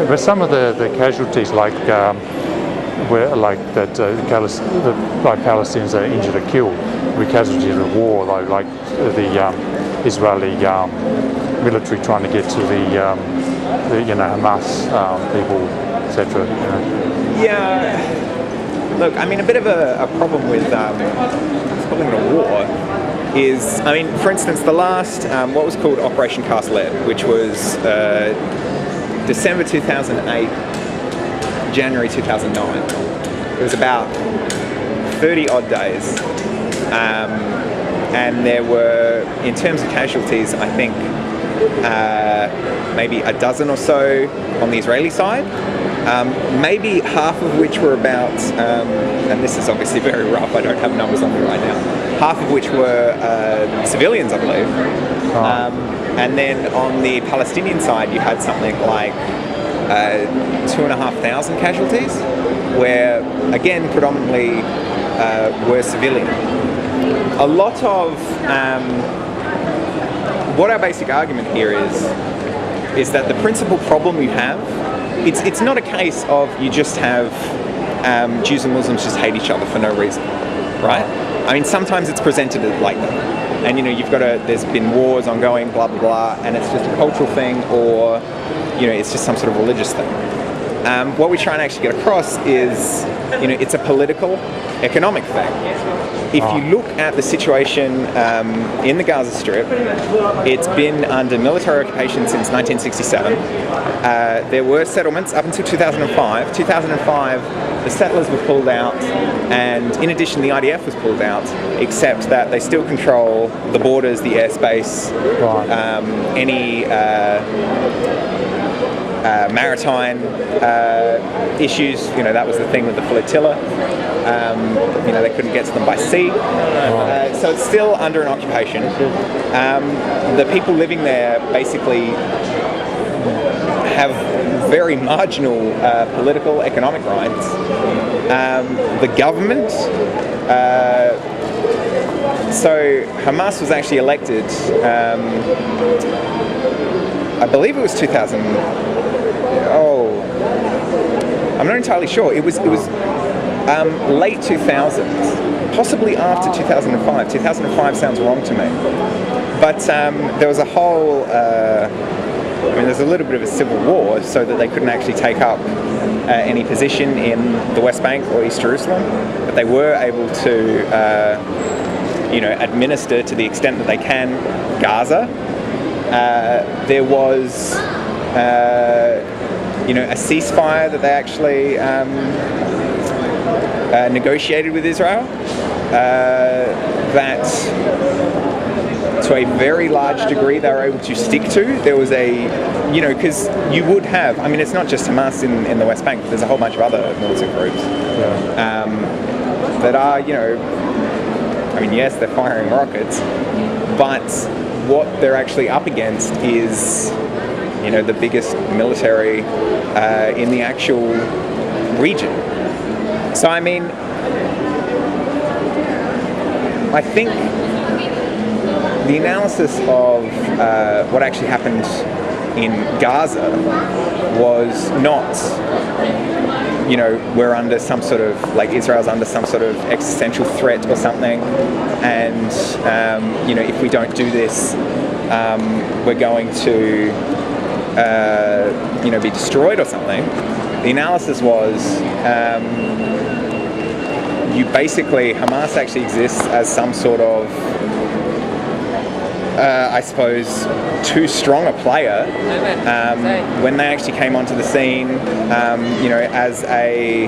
But some of the casualties, like where like that like Palestinians are injured or killed, were casualties of war, though, like the Israeli military trying to get to the Hamas people, etc. Yeah. Look, I mean, a bit of a problem with calling it a war is, I mean, for instance, the last, what was called Operation Cast Lead, which was December 2008, January 2009. It was about 30 odd days. And there were, in terms of casualties, I think maybe a dozen or so on the Israeli side. Maybe half of which were about, and this is obviously very rough, I don't have numbers on me right now, half of which were civilians, I believe. And then on the Palestinian side, you had something like 2,500 casualties, where, again, predominantly were civilian. A lot of what our basic argument here is that the principal problem you have, it's not a case of you just have Jews and Muslims just hate each other for no reason, right? I mean, sometimes it's presented like that, and there's been wars ongoing, blah blah blah, and it's just a cultural thing, or it's just some sort of religious thing. What we try and actually get across is, it's a political, economic thing. If you look at the situation in the Gaza Strip, it's been under military occupation since 1967. There were settlements up until 2005. 2005, the settlers were pulled out, and in addition, the IDF was pulled out, except that they still control the borders, the airspace, any maritime issues. That was the thing with the flotilla. They couldn't get to them by sea. So it's still under an occupation. The people living there basically have very marginal political, economic rights. The government, so Hamas was actually elected, I believe it was 2000. I'm not entirely sure. It was late 2000s, possibly after 2005. 2005 sounds wrong to me. But there was a whole, there's a little bit of a civil war, so that they couldn't actually take up any position in the West Bank or East Jerusalem. But they were able to, administer to the extent that they can Gaza. There was a ceasefire that they actually negotiated with Israel that to a very large degree they were able to stick to. There was because you would have, it's not just Hamas in the West Bank, but there's a whole bunch of other militant groups that are, yes, they're firing rockets, but what they're actually up against is the biggest military in the actual region. So I think the analysis of what actually happened in Gaza was not, we're under some sort of, Israel's under some sort of existential threat or something, and if we don't do this, we're going to be destroyed or something. The analysis was Hamas actually exists as some sort of, I suppose, too strong a player when they actually came onto the scene, as a,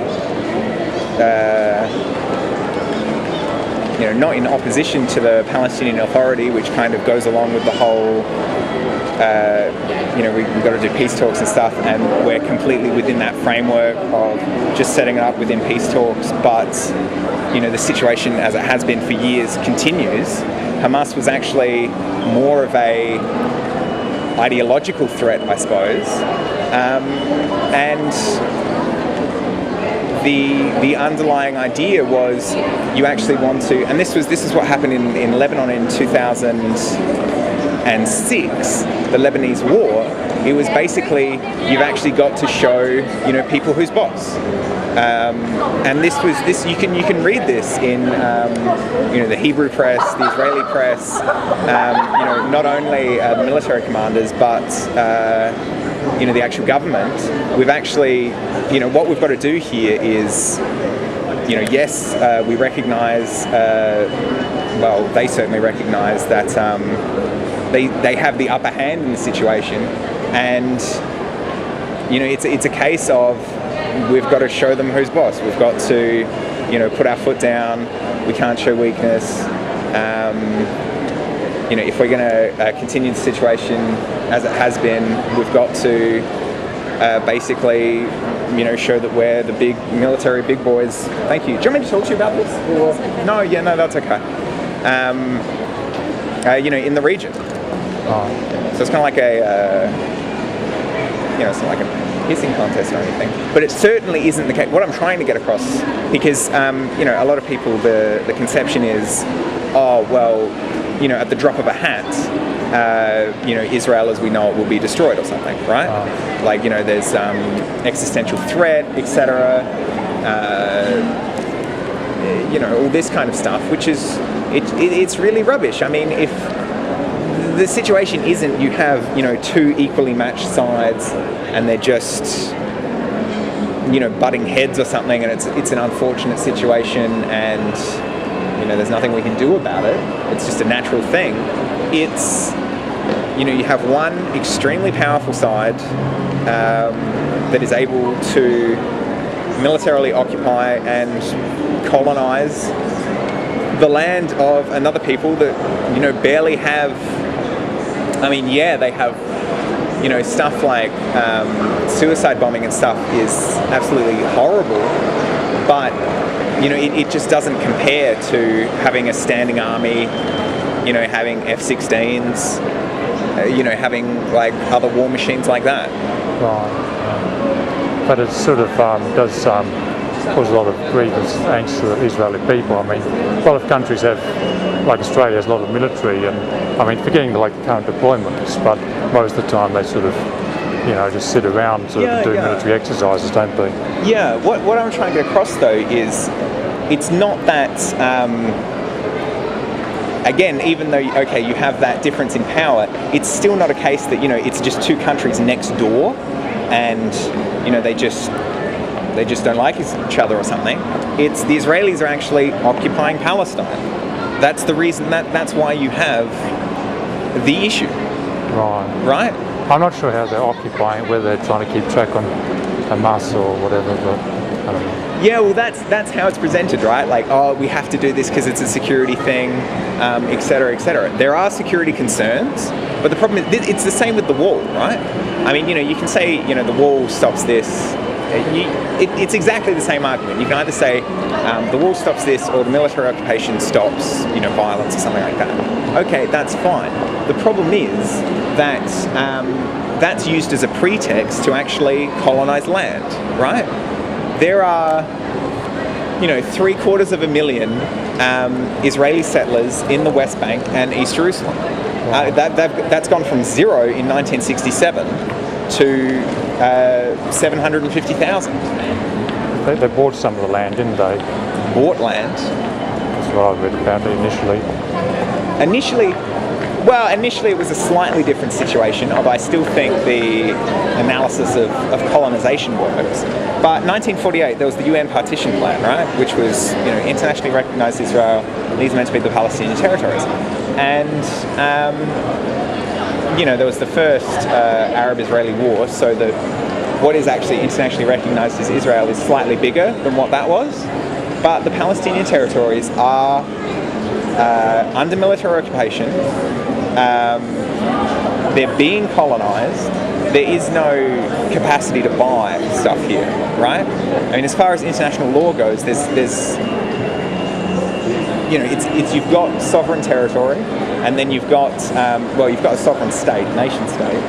not in opposition to the Palestinian Authority, which kind of goes along with the whole, we've got to do peace talks and stuff, and we're completely within that framework of just setting it up within peace talks, but, the situation as it has been for years continues. Hamas was actually more of a ideological threat, I suppose, and the underlying idea was you actually want to, and this is what happened in Lebanon in 2006, the Lebanese War. It was basically, you've actually got to show, people who's boss. And this you can read this in the Hebrew press, the Israeli press, not only the military commanders, but the actual government. We've actually, what we've got to do here is, yes, we recognise, they certainly recognise that they have the upper hand in the situation, and it's a case of, we've got to show them who's boss. We've got to, put our foot down. We can't show weakness. If we're going to continue the situation as it has been, we've got to basically, show that we're the big military big boys. Thank you. Do you want me to talk to you about this? Or? No, that's okay. In the region. So it's kind of like it's not like a hissing contest or anything, but it certainly isn't the case. What I'm trying to get across, because a lot of people, the conception is, at the drop of a hat, Israel as we know it will be destroyed or something, right? There's existential threat, etc. All this kind of stuff, which is it's really rubbish. I mean, if the situation isn't, you have two equally matched sides, and they're just butting heads or something, and it's an unfortunate situation, and there's nothing we can do about it. It's just a natural thing. It's you have one extremely powerful side that is able to militarily occupy and colonize the land of another people that barely have. I mean, they have, stuff like suicide bombing and stuff is absolutely horrible, but, it just doesn't compare to having a standing army, having F-16s, having, other war machines like that. Right. But it sort of does cause a lot of grievous angst to the Israeli people. I mean, a lot of countries have, like Australia has a lot of military, and forgetting the current deployments, but most of the time they sort of, just sit around and do military exercises, don't they? Yeah, what I'm trying to get across though is, it's not that, again, even though, you have that difference in power, it's still not a case that, it's just two countries next door, and, they just don't like each other or something. It's the Israelis are actually occupying Palestine. That's the reason, that's why you have the issue. Right? I'm not sure how they're occupying, whether they're trying to keep track on Hamas or whatever, but I don't know. Yeah, well, that's how it's presented, right? We have to do this because it's a security thing, etc., etc. There are security concerns, but the problem is, it's the same with the wall, right? I mean, you can say, the wall stops this. It's exactly the same argument. You can either say the wall stops this, or the military occupation stops, violence or something like that. Okay, that's fine. The problem is that that's used as a pretext to actually colonize land, right? There are, 750,000 Israeli settlers in the West Bank and East Jerusalem. That's gone from 0 in 1967 to 750,000. They bought some of the land, didn't they? Bought land? That's what I read about it initially. Initially it was a slightly different situation, although I still think the analysis of colonization works. But 1948, there was the UN partition plan, right, which was, internationally recognized Israel. These are meant to be the Palestinian territories. And, there was the first Arab-Israeli war, so that what is actually internationally recognized as Israel is slightly bigger than what that was. But the Palestinian territories are under military occupation. They're being colonized. There is no capacity to buy stuff here, right? I mean, as far as international law goes, there's you've got sovereign territory, and then you've got you've got a sovereign state, nation state,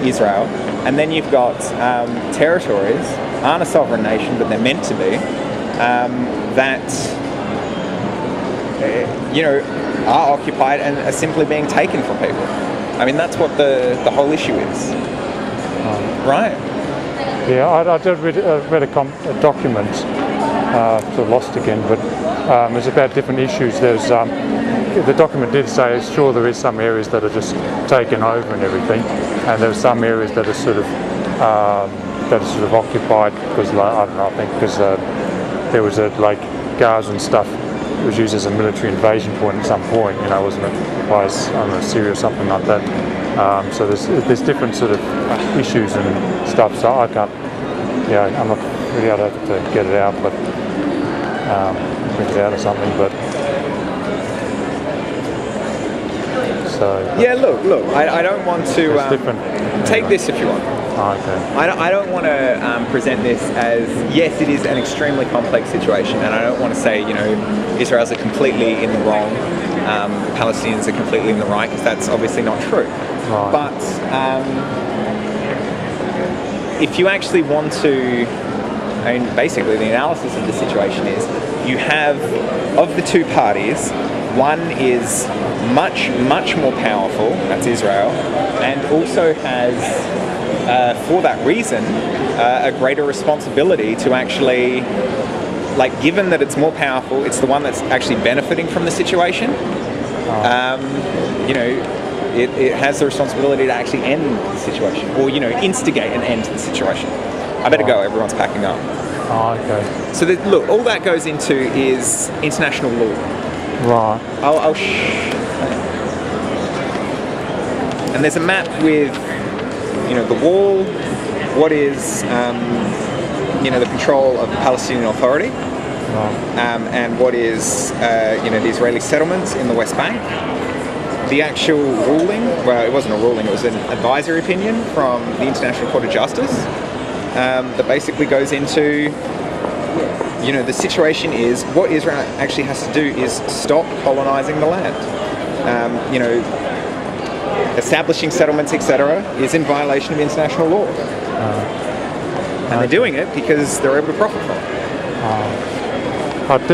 Israel, and then you've got territories aren't a sovereign nation, but they're meant to be, that are occupied and are simply being taken from people. I mean, that's what the whole issue is, right? Yeah, I did read a document, sort of lost again, but it's about different issues. There's the document did say, sure, there is some areas that are just taken over and everything, and there are some areas that are sort of occupied because, like, I don't know, I think because there was like Gaza and stuff. It was used as a military invasion point at some point, you know, wasn't it? By, I don't know, Syria or something like that. So there's different sort of issues and stuff. So I can't, yeah, I'm not really able to get it out, but print it out or something. But so yeah, look. I don't want to take this if you want. Oh, okay. I don't want to present this as, yes, it is an extremely complex situation, and I don't want to say, you know, Israel's are completely in the wrong, Palestinians are completely in the right, because that's obviously not true. Right. But if you actually want to, I mean, basically the analysis of the situation is, you have, of the two parties, one is much more powerful, that's Israel, and also has, for that reason, a greater responsibility to actually, like, given that it's more powerful, it's the one that's actually benefiting from the situation. You know, it has the responsibility to actually end the situation, or, you know, instigate an end to the situation. I better go, everyone's packing up. Oh, okay. So look, all that goes into is international law. Right. And there's a map with, you know, the wall, what is, you know, the control of the Palestinian Authority, and what is, you know, the Israeli settlements in the West Bank. The actual ruling, well, it wasn't a ruling, it was an advisory opinion from the International Court of Justice that basically goes into, you know, the situation is, what Israel actually has to do is stop colonizing the land. You know, establishing settlements, etc., is in violation of international law. And they're doing it because they're able to profit from it. I did